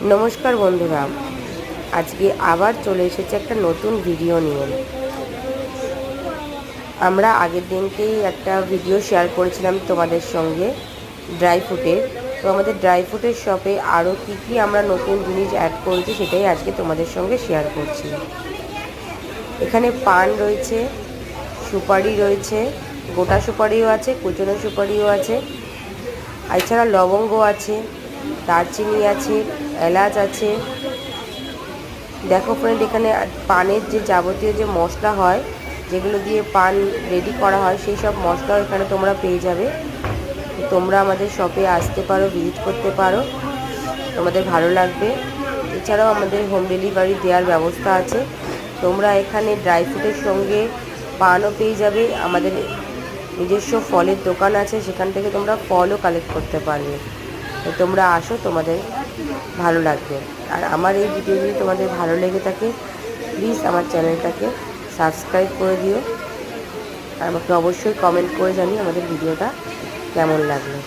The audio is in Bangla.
नमस्कार बंधुरा आज के आबार चले एसेছি একটা নতুন ভিডিও নিয়ে। আমরা আগের দিনকেই একটা ভিডিও শেয়ার করেছিলাম তোমাদের সঙ্গে ড্রাই ফ্রুটের। তো আমাদের ড্রাই ফ্রুটের শপে আরও কী আমরা নতুন জিনিস অ্যাড করেছি সেটাই আজকে তোমাদের সঙ্গে শেয়ার করছি। এখানে পান রয়েছে, সুপারি রয়েছে, গোটা সুপারিও আছে, কুচনো সুপারিও আছে, এছাড়া লবঙ্গ আছে, দারচিনি আছে, এলাচ আছে। দেখো ফ্রেন্ড, এখানে পানের যে যাবতীয় যে মশলা হয়, যেগুলো দিয়ে পান রেডি করা হয়, সেই সব মশলাও এখানে তোমরা পেয়ে যাবে। তোমরা আমাদের শপে আসতে পারো, ভিজিট করতে পারো, তোমাদের ভালো লাগবে। এছাড়াও আমাদের হোম ডেলিভারি দেওয়ার ব্যবস্থা আছে। তোমরা এখানে ড্রাই ফ্রুটের সঙ্গে পানও পেয়ে যাবে। আমাদের নিজস্ব ফলের দোকান আছে, সেখান থেকে তোমরা ফলও কালেক্ট করতে পারবে। তো তোমরা আসো, তোমাদের ভালো লাগবে। আর আমার এই ভিডিও যদি তোমাদের ভালো লেগে থাকে, প্লিজ আমার চ্যানেলটাকে সাবস্ক্রাইব করে দিও। আর আমাকে অবশ্যই কমেন্ট করে জানিও আমাদের ভিডিওটা কেমন লাগলো।